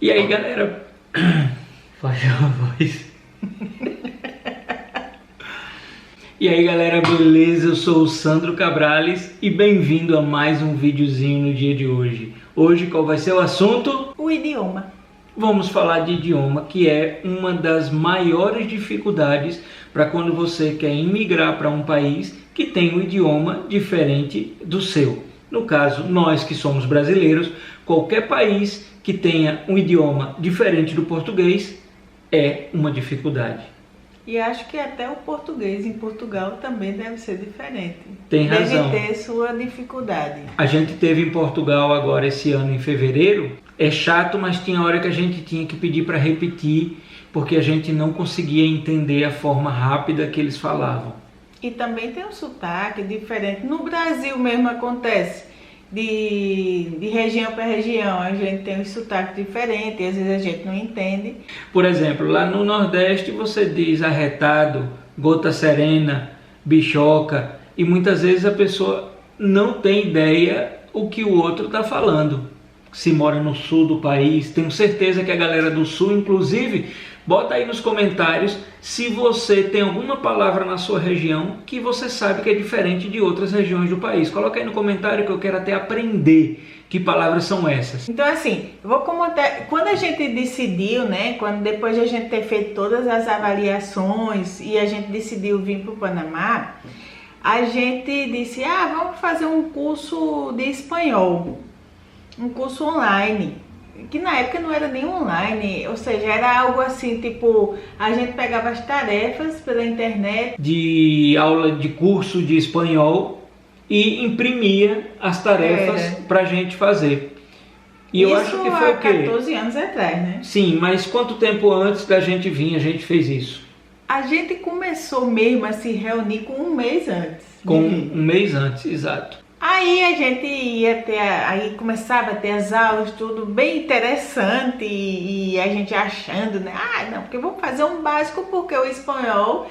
E aí, galera, falhou a voz. E aí, galera, beleza? Eu sou o Sandro Cabrales e bem-vindo a mais um videozinho no dia de hoje. Hoje, qual vai ser o assunto? O idioma. Vamos falar de idioma, que é uma das maiores dificuldades para quando você quer imigrar para um país que tem um idioma diferente do seu. No caso, nós que somos brasileiros, qualquer país que tenha um idioma diferente do português é uma dificuldade. E acho que até o português em Portugal também deve ser diferente. Tem razão. Deve ter sua dificuldade. A gente teve em Portugal agora esse ano em fevereiro. É chato, mas tinha hora que a gente tinha que pedir para repetir, porque a gente não conseguia entender a forma rápida que eles falavam. E também tem um sotaque diferente. No Brasil mesmo acontece. De região para região, a gente tem um sotaque diferente e às vezes a gente não entende. Por exemplo, lá no Nordeste você diz arretado, gota serena, bichoca, e muitas vezes a pessoa não tem ideia o que o outro está falando. Se mora no sul do país, tenho certeza que a galera do sul, inclusive, bota aí nos comentários se você tem alguma palavra na sua região que você sabe que é diferente de outras regiões do país. Coloca aí no comentário que eu quero até aprender que palavras são essas. Então assim, eu vou comentar, quando a gente decidiu, né, depois de a gente ter feito todas as avaliações e a gente decidiu vir para o Panamá, a gente disse, vamos fazer um curso de espanhol, um curso online. Que na época não era nem online, ou seja, era algo assim, tipo, a gente pegava as tarefas pela internet. De aula de curso de espanhol e imprimia as tarefas pra gente fazer. E eu acho que foi o quê? 14 anos atrás, né? Sim, mas quanto tempo antes da gente vir a gente fez isso? A gente começou mesmo a se reunir com um mês antes. Com um mês antes, exato. Aí a gente ia aí começava a ter as aulas, tudo bem interessante e a gente achando, né? Não, porque vamos fazer um básico porque o espanhol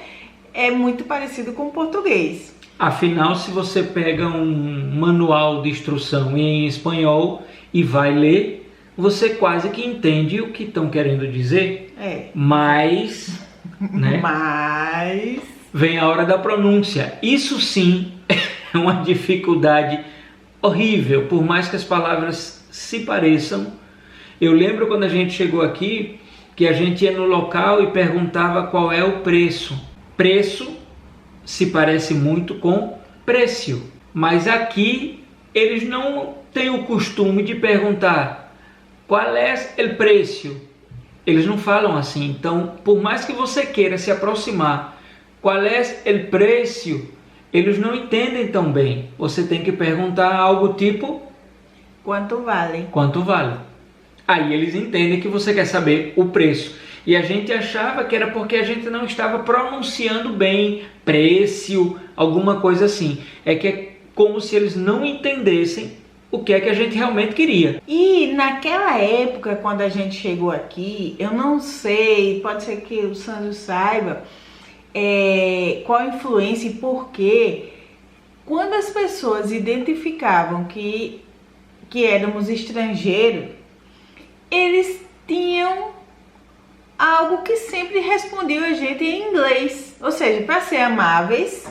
é muito parecido com o português. Afinal, se você pega um manual de instrução em espanhol e vai ler, você quase que entende o que estão querendo dizer. Mas, né? Mas vem a hora da pronúncia. Isso sim é uma dificuldade horrível, por mais que as palavras se pareçam. Eu lembro quando a gente chegou aqui, que a gente ia no local e perguntava qual é o preço. Preço se parece muito com preço, mas aqui eles não têm o costume de perguntar qual é o preço. Eles não falam assim. Então, por mais que você queira se aproximar, qual é o preço? Eles não entendem tão bem. Você tem que perguntar algo tipo... Quanto vale? Quanto vale? Aí eles entendem que você quer saber o preço. E a gente achava que era porque a gente não estava pronunciando bem preço, alguma coisa assim. É que é como se eles não entendessem o que é que a gente realmente queria. E naquela época, quando a gente chegou aqui, eu não sei, pode ser que o Sandro saiba... qual a influência e por quê. Quando as pessoas identificavam que éramos estrangeiros, eles tinham algo que sempre respondiam a gente em inglês, ou seja, para ser amáveis,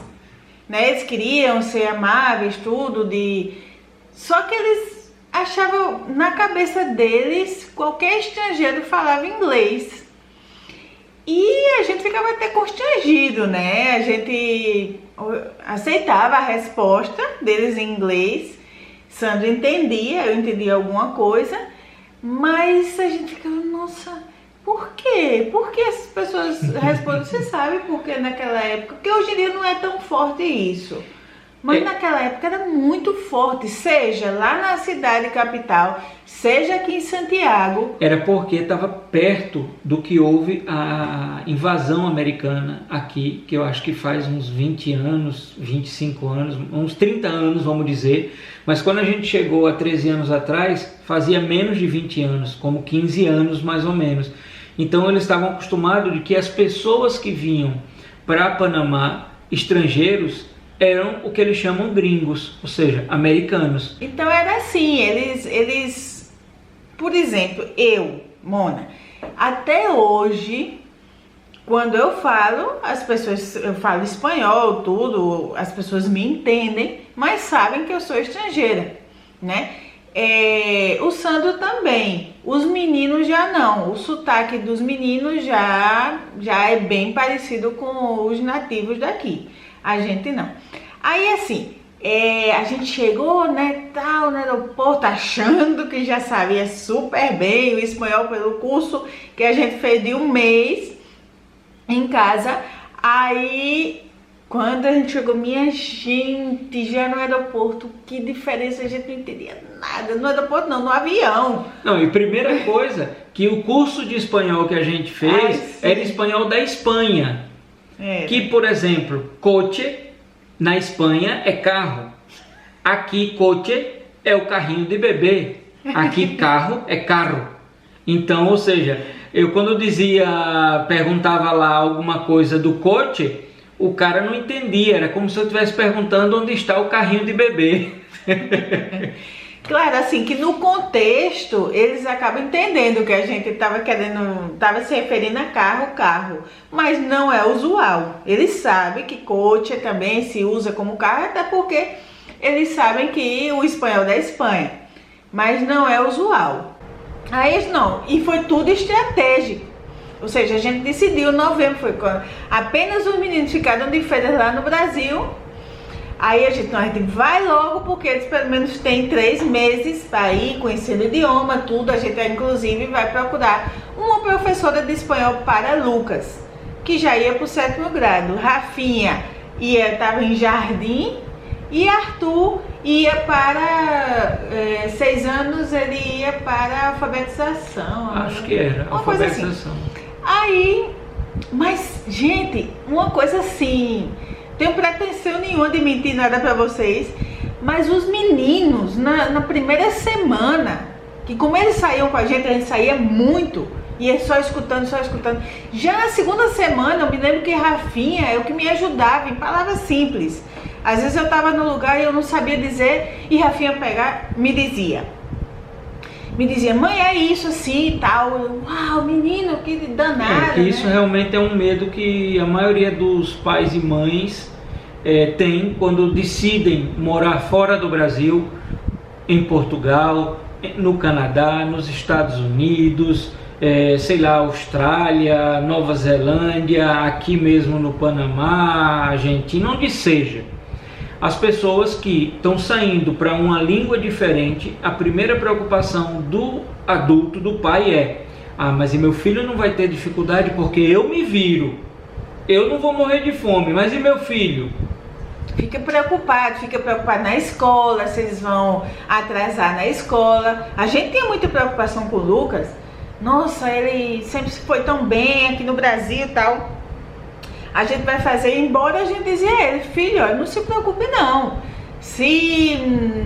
né? Eles queriam ser amáveis, só que eles achavam, na cabeça deles, qualquer estrangeiro falava inglês. E a gente ficava até constrangido, né? A gente aceitava a resposta deles em inglês. Sandro entendia, eu entendia alguma coisa. Mas a gente ficava, nossa, por quê? Por que essas pessoas respondem? Você sabe por que naquela época? Porque hoje em dia não é tão forte isso. Mas naquela época era muito forte, seja lá na cidade capital, seja aqui em Santiago. Era porque estava perto do que houve a invasão americana aqui, que eu acho que faz uns 20 anos, 25 anos, uns 30 anos, vamos dizer. Mas quando a gente chegou há 13 anos atrás, fazia menos de 20 anos, como 15 anos mais ou menos. Então eles estavam acostumados de que as pessoas que vinham para Panamá, estrangeiros, eram o que eles chamam gringos, ou seja, americanos. Então era assim, eles por exemplo, eu Mona, até hoje, quando eu falo espanhol, tudo, as pessoas me entendem, mas sabem que eu sou estrangeira, né? O Sandro também, os meninos já não, o sotaque dos meninos já é bem parecido com os nativos daqui, a gente não. Aí assim, a gente chegou, né, tal, no aeroporto, achando que já sabia super bem o espanhol pelo curso que a gente fez de um mês em casa. Aí, quando a gente chegou, minha gente, já no aeroporto, que diferença, a gente não entendia nada. No aeroporto não, no avião. Não, e primeira coisa, que o curso de espanhol que a gente fez era espanhol da Espanha. Que, por exemplo, coche na Espanha é carro. Aqui, coche é o carrinho de bebê. Aqui, carro é carro. Então, ou seja, eu quando perguntava lá alguma coisa do coche, o cara não entendia. Era como se eu estivesse perguntando onde está o carrinho de bebê. Claro, assim, que no contexto eles acabam entendendo que a gente estava se referindo a carro, mas não é usual. Eles sabem que coche também se usa como carro, até porque eles sabem que o espanhol é da Espanha, mas não é usual. Aí não, e foi tudo estratégico. Ou seja, a gente decidiu em novembro, foi quando apenas os meninos ficaram de férias lá no Brasil. Aí a gente vai logo, porque eles pelo menos têm 3 meses para ir conhecendo o idioma, tudo. A gente inclusive vai procurar uma professora de espanhol para Lucas, que já ia para o 7º grado. Rafinha estava em jardim e Arthur ia para 6 anos, ele ia para alfabetização. Acho que era, uma alfabetização. Coisa assim. Aí, mas gente, uma coisa assim, tenho pretensão nenhuma de mentir nada pra vocês, mas os meninos na primeira semana, que como eles saíam com a gente saía muito, ia só escutando, já na segunda semana eu me lembro que Rafinha é o que me ajudava em palavras simples. Às vezes eu tava no lugar e eu não sabia dizer, e Rafinha me dizia, mãe, é isso assim e tal. Uau, menino, que danado. Que isso, né? Realmente é um medo que a maioria dos pais e mães tem quando decidem morar fora do Brasil, em Portugal, no Canadá, nos Estados Unidos, Austrália, Nova Zelândia, aqui mesmo no Panamá, Argentina, onde seja. As pessoas que estão saindo para uma língua diferente, a primeira preocupação do adulto, do pai mas e meu filho não vai ter dificuldade porque eu me viro, eu não vou morrer de fome, mas e meu filho? Fica preocupado na escola, se eles vão atrasar na escola. A gente tem muita preocupação com o Lucas. Nossa, ele sempre foi tão bem aqui no Brasil e tal. A gente vai fazer, embora a gente dizia a ele, filho, olha, não se preocupe não. Se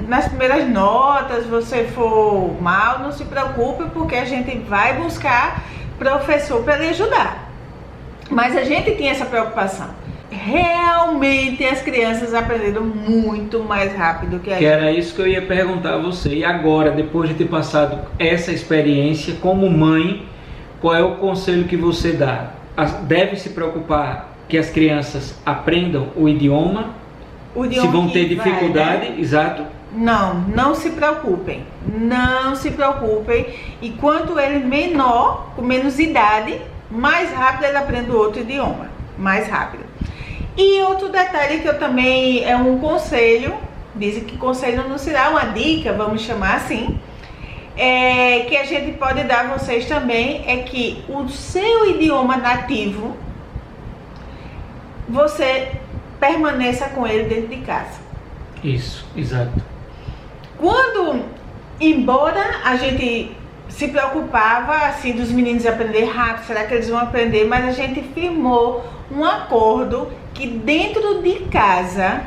nas primeiras notas você for mal, não se preocupe, porque a gente vai buscar professor para lhe ajudar. Mas a gente tinha essa preocupação. Realmente as crianças aprenderam muito mais rápido que a gente. Era isso que eu ia perguntar a você. E agora, depois de ter passado essa experiência como mãe, qual é o conselho que você dá? Deve se preocupar que as crianças aprendam o idioma se vão ter dificuldade, né? Exato. Não se preocupem. E quanto ele menor, com menos idade, mais rápido ele aprende o outro idioma. Mais rápido. E outro detalhe que eu também, é um conselho, dizem que conselho não será uma dica, vamos chamar assim, que a gente pode dar a vocês também, é que o seu idioma nativo, você permaneça com ele dentro de casa. Isso, exato. Embora a gente se preocupava assim dos meninos aprender rápido, será que eles vão aprender? Mas a gente firmou um acordo que dentro de casa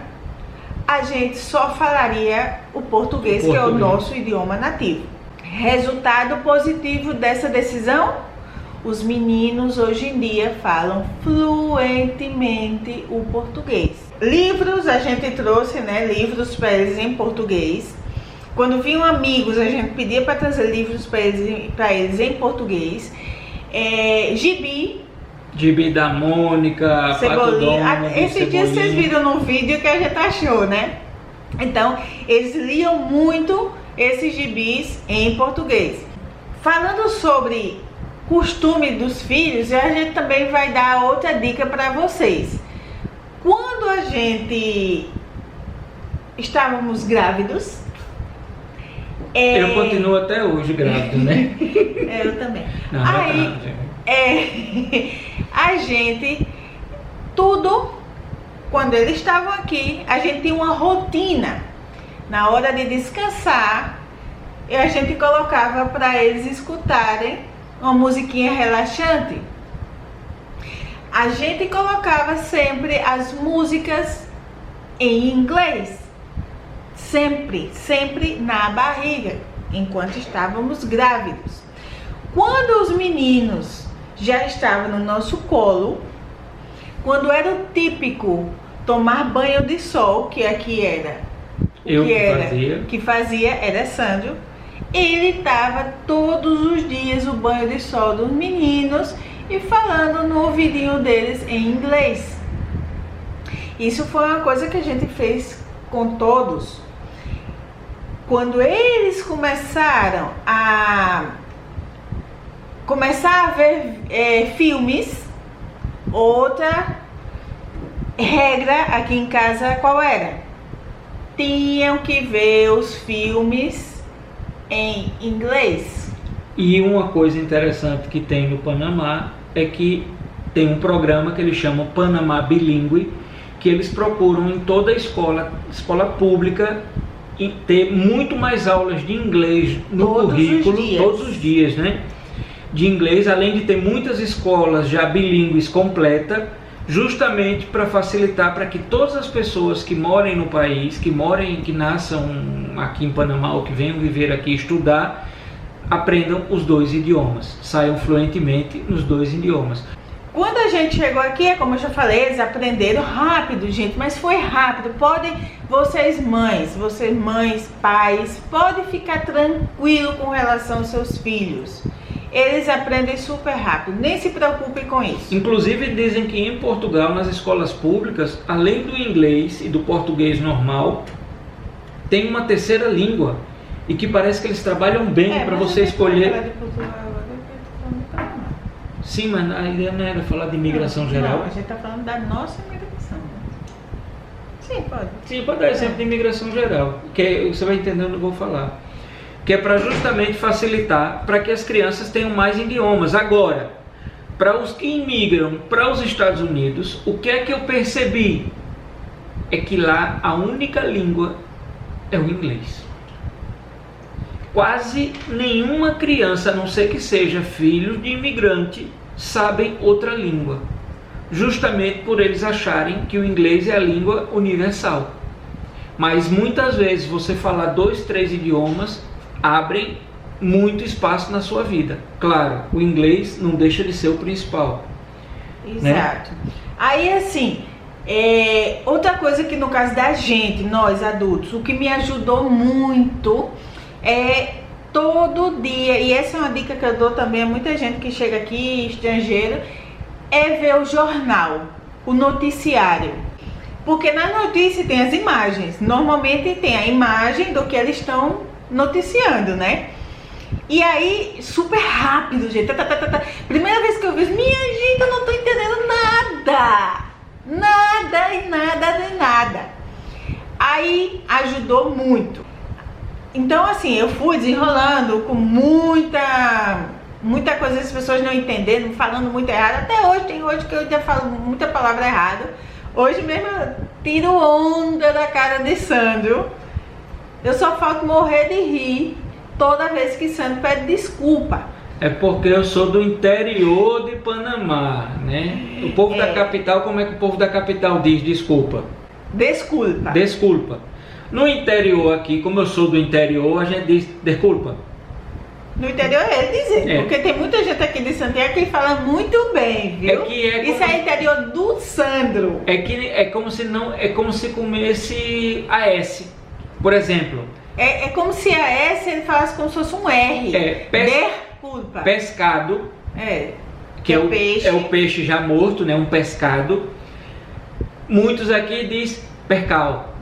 a gente só falaria o português, que é o nosso idioma nativo. Resultado positivo dessa decisão? Os meninos hoje em dia falam fluentemente o português. Livros, a gente trouxe, né, livros para eles em português. Quando vinham amigos, a gente pedia para trazer livros para eles em português. Gibi da Mônica, Cebolinha. Esses dias vocês viram no vídeo que a gente achou, né? Então, eles liam muito esses gibis em português. Falando sobre costume dos filhos, a gente também vai dar outra dica para vocês. Quando a gente estávamos grávidos, eu continuo até hoje grávido, né? Eu também. Não, a gente, tudo, quando eles estavam aqui, a gente tinha uma rotina. Na hora de descansar, a gente colocava para eles escutarem uma musiquinha relaxante. A gente colocava sempre as músicas em inglês. Sempre na barriga, enquanto estávamos grávidos. Quando os meninos já estavam no nosso colo, quando era o típico tomar banho de sol, que aqui era que fazia era Sandro, ele estava todos os dias o banho de sol dos meninos e falando no ouvidinho deles em inglês. Isso foi uma coisa que a gente fez com todos. Quando eles começaram a ver filmes, outra regra aqui em casa qual era? Tinham que ver os filmes em inglês. E uma coisa interessante que tem no Panamá é que tem um programa que eles chamam Panamá Bilíngue, que eles procuram em toda a escola pública ter muito mais aulas de inglês no currículo, todos os dias, né? De inglês, além de ter muitas escolas já bilíngues completas, justamente para facilitar para que todas as pessoas que morem no país, que nasçam aqui em Panamá ou que venham viver aqui estudar, aprendam os dois idiomas, saiam fluentemente nos dois idiomas. Quando a gente chegou aqui, como eu já falei, eles aprenderam rápido, gente, mas foi rápido. Vocês mães, pais, podem ficar tranquilo com relação aos seus filhos. Eles aprendem super rápido, nem se preocupe com isso. Inclusive dizem que em Portugal, nas escolas públicas, além do inglês e do português normal, tem uma terceira língua e que parece que eles trabalham bem para você escolher. Sim, mas a ideia não era falar de imigração geral. Não, a gente está falando da nossa imigração. Sim, pode. Sim, pode dar exemplo de imigração geral, que você vai entender o que eu vou falar. Que é para justamente facilitar para que as crianças tenham mais idiomas. Agora, para os que imigram para os Estados Unidos, o que é que eu percebi? É que lá a única língua é o inglês. Quase nenhuma criança, a não ser que seja filho de imigrante, sabem outra língua. Justamente por eles acharem que o inglês é a língua universal. Mas muitas vezes você falar 2, 3 idiomas abrem muito espaço na sua vida. Claro, o inglês não deixa de ser o principal. Exato. Né? Aí assim, outra coisa que no caso da gente, nós adultos, o que me ajudou muito é todo dia, e essa é uma dica que eu dou também a muita gente que chega aqui, estrangeiro, é ver o jornal, o noticiário. Porque na notícia tem as imagens, normalmente tem a imagem do que eles estão noticiando, né? E aí, super rápido, gente. Primeira vez que eu vi, minha gente, eu não tô entendendo nada. Nada. Aí, ajudou muito. Então, assim, eu fui desenrolando com muita coisa, as pessoas não entendendo, falando muito errado. Até hoje, tem hoje que eu ainda falo muita palavra errada. Hoje mesmo eu tiro onda da cara de Sandro. Eu só falto morrer de rir toda vez que Sandro pede desculpa. É porque eu sou do interior de Panamá, né? O povo da capital, como é que o povo da capital diz desculpa? Desculpa. No interior aqui, como eu sou do interior, a gente diz desculpa. No interior é dizer, porque tem muita gente aqui de Santiago que fala muito bem, viu? Isso é interior do Sandro. É como se comesse a S. Por exemplo, É como se a S ele falasse como se fosse um R. Desculpa. Pescado. Que é o peixe. É o peixe já morto, né? Um pescado. Muitos aqui diz percal.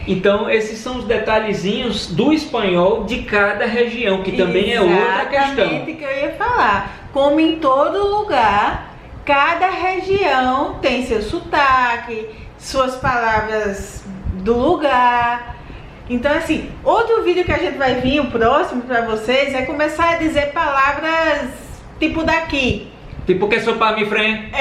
Então esses são os detalhezinhos do espanhol de cada região, que também é outra questão. Exatamente que eu ia falar. Como em todo lugar, cada região tem seu sotaque, suas palavras do lugar. Então assim, outro vídeo que a gente vai vir, o próximo para vocês, é começar a dizer palavras tipo daqui. Tipo que sopa mi friend.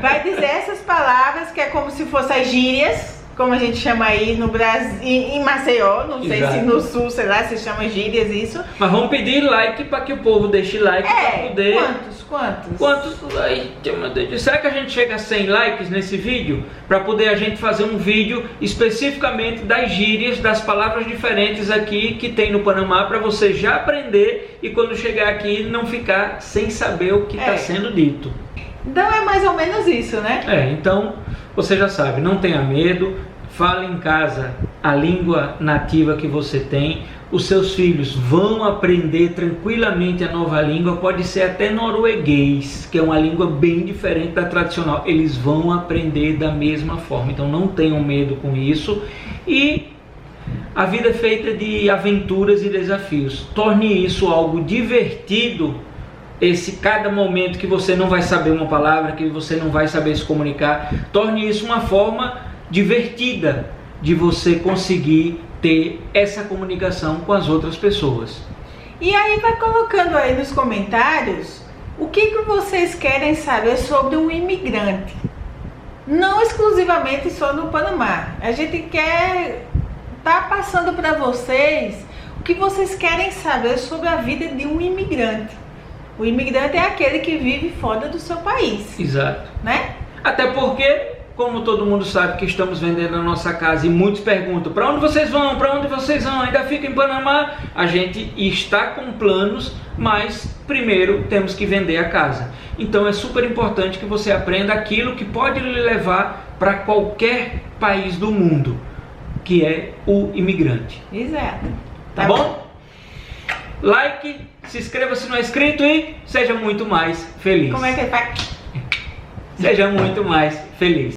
Vai dizer essas palavras que é como se fossem as gírias, como a gente chama aí no Brasil, em Maceió, não sei se no sul, sei lá, se chama gírias isso. Mas vamos pedir like para que o povo deixe like para poder... Quantos likes? Meu Deus. Será que a gente chega a 100 likes nesse vídeo? Para poder a gente fazer um vídeo especificamente das gírias, das palavras diferentes aqui que tem no Panamá, para você já aprender e quando chegar aqui não ficar sem saber o que está sendo dito. Então é mais ou menos isso, né? Então você já sabe, não tenha medo, fale em casa a língua nativa que você tem. Os seus filhos vão aprender tranquilamente a nova língua, pode ser até norueguês, que é uma língua bem diferente da tradicional. Eles vão aprender da mesma forma, então não tenham medo com isso. E a vida é feita de aventuras e desafios. Torne isso algo divertido. Cada momento que você não vai saber uma palavra, que você não vai saber se comunicar, torne isso uma forma divertida de você conseguir ter essa comunicação com as outras pessoas. E aí vai colocando aí nos comentários o que vocês querem saber sobre um imigrante. Não exclusivamente só no Panamá. A gente quer estar passando para vocês o que vocês querem saber sobre a vida de um imigrante. O imigrante é aquele que vive fora do seu país. Exato. Né? Até porque, como todo mundo sabe que estamos vendendo a nossa casa e muitos perguntam para onde vocês vão, ainda fica em Panamá? A gente está com planos, mas primeiro temos que vender a casa. Então é super importante que você aprenda aquilo que pode lhe levar para qualquer país do mundo, que é o imigrante. Exato. Tá bom? Like, se inscreva se não é inscrito e seja muito mais feliz. Como é que faz? Seja muito mais feliz.